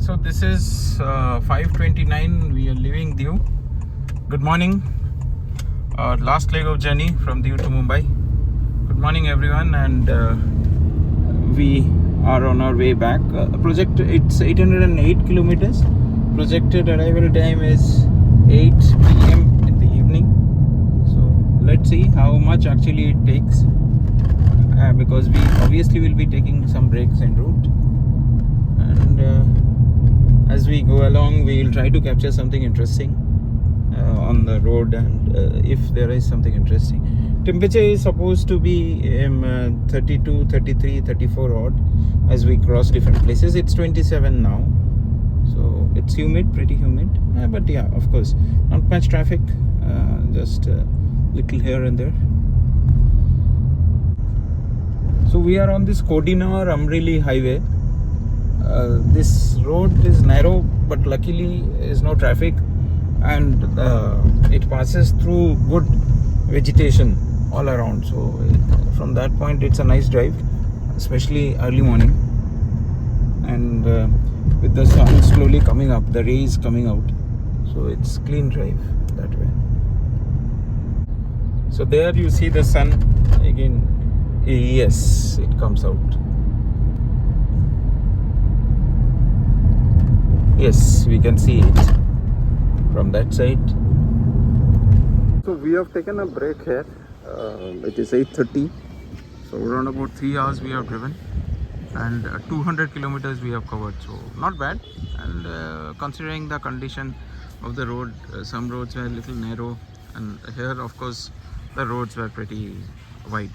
So this is 5:29. We are leaving Diu. Good morning. Last leg of journey from Diu to Mumbai. Good morning, everyone, and we are on our way back. It's 808 kilometers. Projected arrival time is 8 p.m. in the evening. So let's see how much actually it takes. Because we obviously will be taking some breaks en route, and as we go along we will try to capture something interesting on the road, and if there is something interesting. Temperature is supposed to be 32, 33, 34 odd as we cross different places. It's 27 now, so it's humid, pretty humid, but yeah, of course not much traffic, just little here and there. So we are on this Kodinor-Amreli highway. This road is narrow, but luckily is no traffic, and it passes through good vegetation all around. So from that point it's a nice drive, especially early morning, and with the sun slowly coming up, the rays coming out, so it's clean drive that way. So there you see the sun again. Yes, it comes out. Yes, we can see it from that side. So we have taken a break here. It is 8:30. So around about 3 hours we have driven, and 200 kilometers we have covered. So not bad. And considering the condition of the road, some roads were a little narrow, and here of course the roads were pretty wide.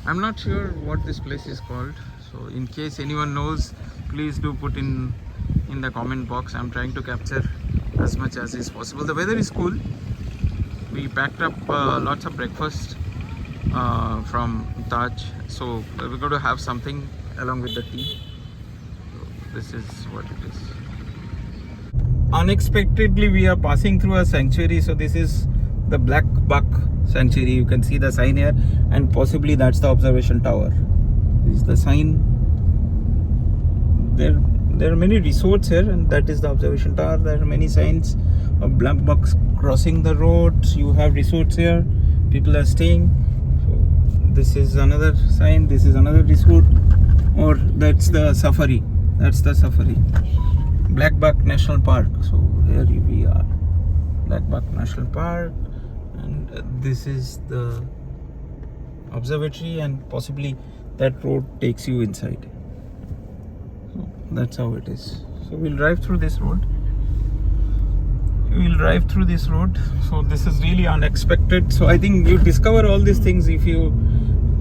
I'm not sure what this place is called, so in case anyone knows, please do put in the comment box. I'm trying to capture as much as is possible. The weather is cool. We packed up lots of breakfast from Taj, so we're going to have something along with the tea. So this is what it is. Unexpectedly we are passing through a sanctuary. So this is the Black Buck Sanctuary. You can see the sign here, and possibly that's the observation tower. This is the sign. There are many resorts here, and that is the observation tower. There are many signs of black bucks crossing the roads. You have resorts here, people are staying. So this is another sign. This is another resort, or that's the safari. That's the safari. Black Buck National Park. So here we are, Black Buck National Park. And this is the observatory, and possibly that road takes you inside. So that's how it is. So we'll drive through this road. So this is really unexpected. So I think you discover all these things if you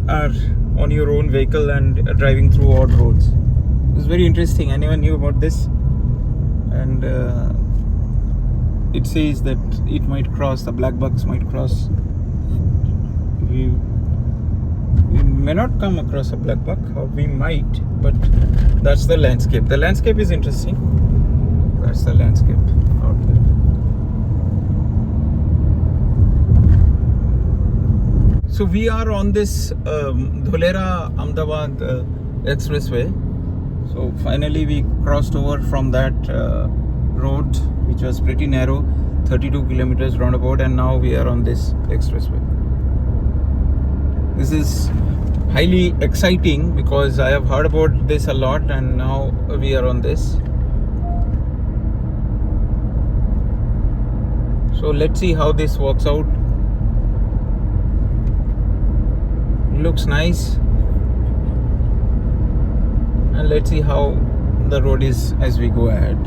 are on your own vehicle and driving through odd roads. It's very interesting. I never knew about this, and it says that it might cross, the black bucks might cross. We may not come across a black buck, or we might, but that's the landscape. The landscape is interesting. That's the landscape out there. So we are on this Dholera-Ahmedabad expressway. So finally we crossed over from that road, which was pretty narrow, 32 kilometers roundabout, and now we are on this expressway. This is highly exciting because I have heard about this a lot, and now we are on this. So let's see how this works out. Looks nice, and let's see how the road is as we go ahead.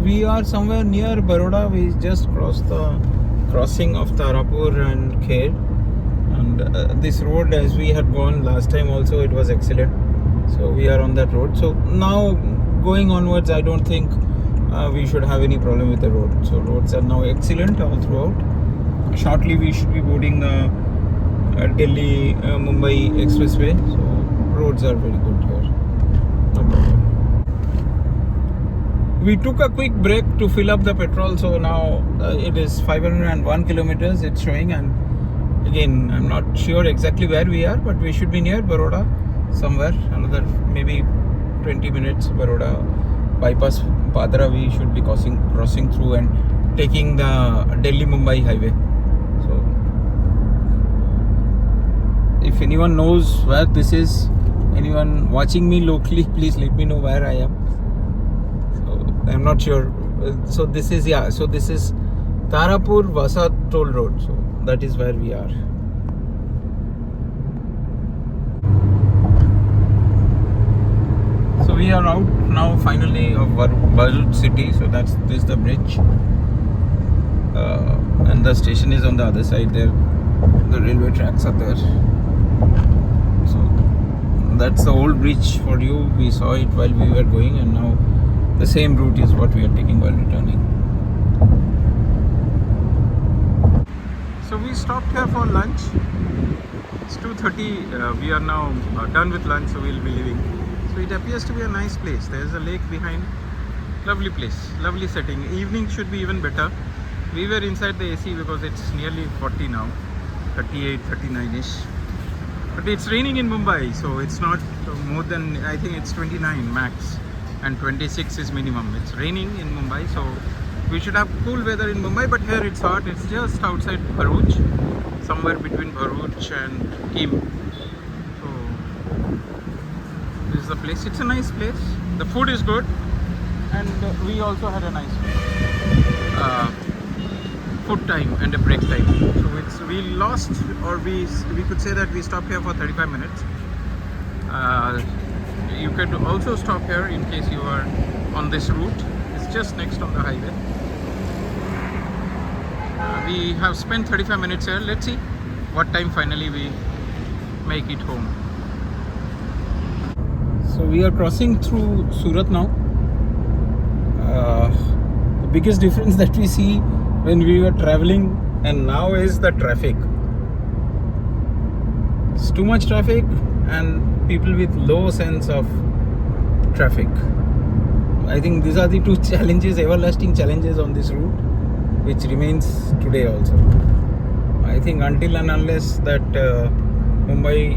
We are somewhere near Baroda. We just crossed the crossing of Tarapur and Kher, and this road, as we had gone last time also, it was excellent. So we are on that road. So now going onwards, I don't think we should have any problem with the road. So roads are now excellent all throughout. Shortly we should be boarding the Delhi Mumbai expressway. So roads are very good here. No problem. We took a quick break to fill up the petrol, so now it is 501 kilometers it's showing, and again I'm not sure exactly where we are, but we should be near Baroda somewhere, another maybe 20 minutes. Baroda bypass Padra we should be crossing through and taking the Delhi Mumbai highway. So if anyone knows where this is, anyone watching me locally, please let me know where I am. So I'm not sure. So this is Tarapur Vasa toll road. So that is where we are. So we are out now finally of Bharuch city. So this is the bridge, and the station is on the other side there. The railway tracks are there. So that's the old bridge for you. We saw it while we were going, and now the same route is what we are taking while returning. So we stopped here for lunch. It's 2:30. We are now done with lunch, so we'll be leaving. So it appears to be a nice place. There's a lake behind. Lovely place, lovely setting. Evening should be even better. We were inside the AC because it's nearly 40 now, 38, 39ish. But it's raining in Mumbai, so it's not more than, I think it's 29 max and 26 is minimum. It's raining in Mumbai, so we should have cool weather in Mumbai, but here it's hot. It's just outside Bharuch, somewhere between Bharuch and Kim. So this is the place. It's a nice place. The food is good, and we also had a nice food time and a break time. So we lost, or we could say that we stopped here for 35 minutes. You could also stop here in case you are on this route. It's just next on the highway. We have spent 35 minutes here. Let's see what time finally we make it home. So we are crossing through Surat now. The biggest difference that we see when we were traveling and now is the traffic. It's too much traffic and people with low sense of traffic. I think these are the two challenges, everlasting challenges on this route, which remains today also. I think until and unless that Mumbai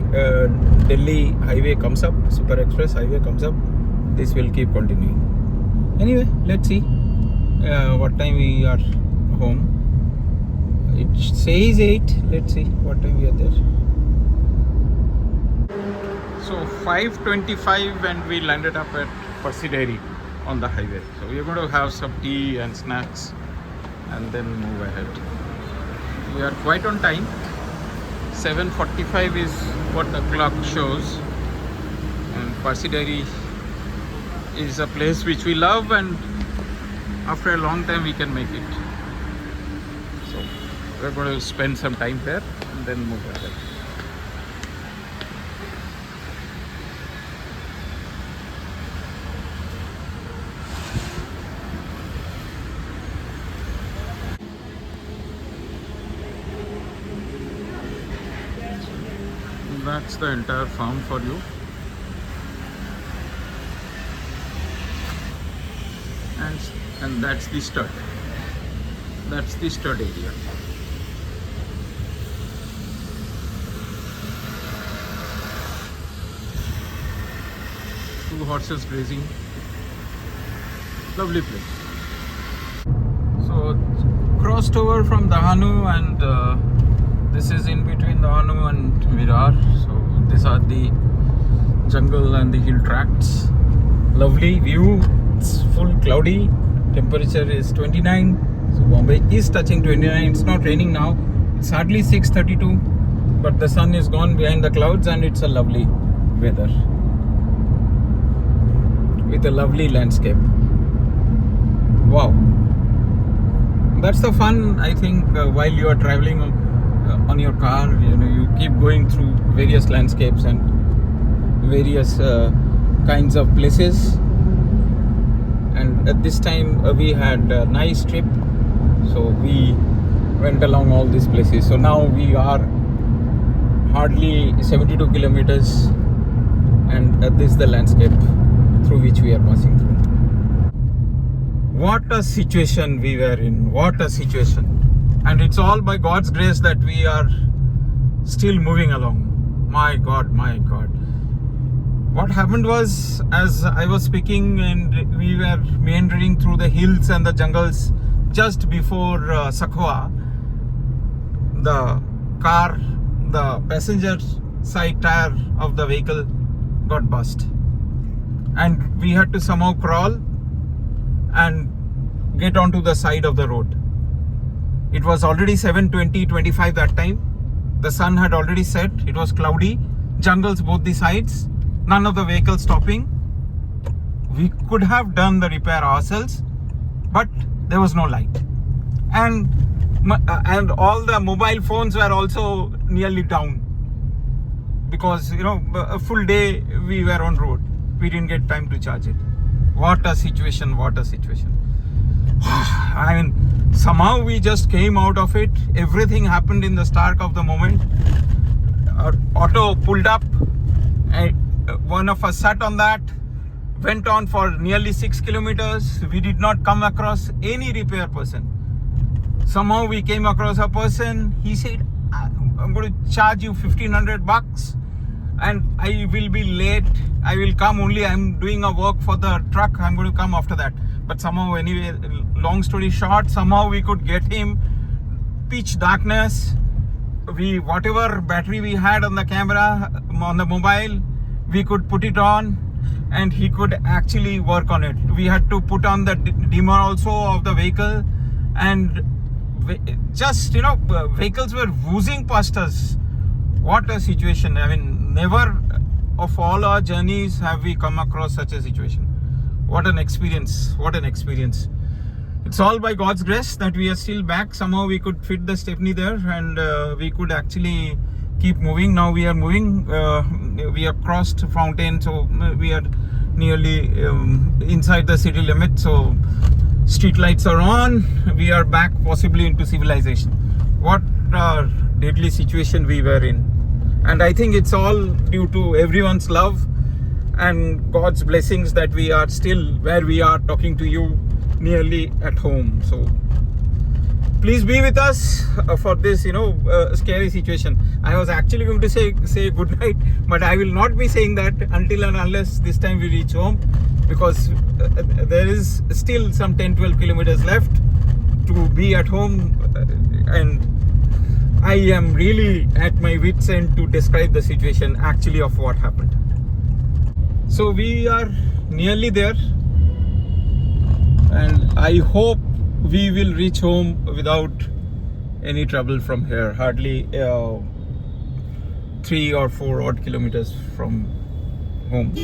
Delhi highway comes up, Super Express highway comes up, this will keep continuing. Anyway, let's see what time we are home. It says 8. Let's see what time we are there. So 5:25 and we landed up at Percy Dairy on the highway. So we are going to have some tea and snacks and then move ahead. We are quite on time. 7:45 is what the clock shows. And Percy Dairy is a place which we love, and after a long time we can make it. So we're going to spend some time there and then move ahead. That's the entire farm for you. And that's the stud. That's the stud area. Two horses grazing. Lovely place. So crossed over from Dahanu, and this is in between Dahanu and Virar. So these are the jungle and the hill tracts. Lovely view. It's full cloudy. Temperature is 29. So Bombay is touching 29. It's not raining now. It's hardly 6:32, but the sun is gone behind the clouds, and it's a lovely weather with a lovely landscape. Wow, that's the fun. I think while you are traveling on your car, you keep going through various landscapes and various kinds of places. And at this time we had a nice trip, so we went along all these places. So now we are hardly 72 kilometers, and this is the landscape through which we are passing through. What a situation we were in, what a situation. And it's all by God's grace that we are still moving along. My God, my God. What happened was, as I was speaking and we were meandering through the hills and the jungles just before Sakwa, the passenger side tire of the vehicle got burst, and we had to somehow crawl and get onto the side of the road. It was already 7:25 that time. The sun had already set. It was cloudy, jungles both the sides, none of the vehicles stopping. We could have done the repair ourselves, but there was no light, and all the mobile phones were also nearly down, because a full day we were on road. We didn't get time to charge it. What a situation, what a situation. I mean, somehow we just came out of it. Everything happened in the stark of the moment. Our auto pulled up, and one of us sat on that, went on for nearly 6 kilometers. We did not come across any repair person. Somehow we came across a person. He said, I'm going to charge you $1,500 and I will be late. I will come only. I'm doing a work for the truck. I'm going to come after that. But somehow, anyway, long story short, somehow we could get him. Pitch darkness. Whatever battery we had on the camera, on the mobile, we could put it on and he could actually work on it. We had to put on the dimmer also of the vehicle, and just vehicles were whizzing past us. What a situation. I mean, never of all our journeys have we come across such a situation. What an experience, what an experience. It's all by God's grace that we are still back. Somehow we could fit the Stepney there, and we could actually keep moving. Now we are moving. We have crossed Fountain, so we are nearly inside the city limit. So street lights are on. We are back possibly into civilization. What a deadly situation we were in. And I think it's all due to everyone's love and God's blessings that we are still where we are talking to you, nearly at home. So please be with us for this scary situation. I was actually going to say good night, but I will not be saying that until and unless this time we reach home, because there is still some 10-12 kilometers left to be at home, and I am really at my wit's end to describe the situation actually of what happened. So we are nearly there, and I hope we will reach home without any trouble from here. Hardly 3 or 4 odd kilometers from home, so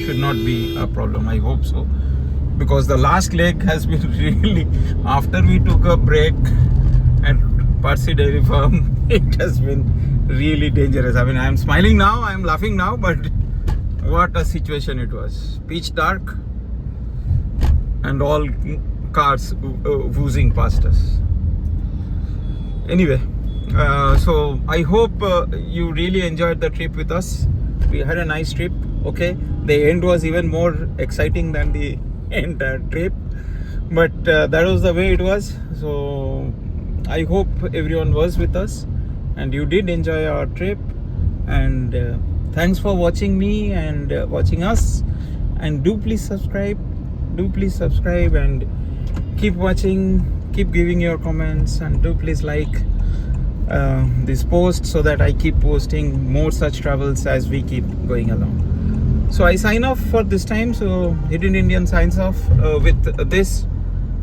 should not be a problem. I hope so, because the last leg has been really, after we took a break at Parsi Dairy Farm, it has been really dangerous. I mean, I am smiling now, I am laughing now, but what a situation it was. Pitch dark and all cars whizzing past us. Anyway, so I hope you really enjoyed the trip with us. We had a nice trip. Okay, the end was even more exciting than the entire trip, but that was the way it was. So I hope everyone was with us and you did enjoy our trip, and thanks for watching me and watching us, and do please subscribe and keep watching, keep giving your comments, and do please like this post so that I keep posting more such travels as we keep going along. So I sign off for this time. So Hidden Indian signs off with this,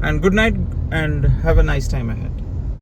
and good night and have a nice time ahead.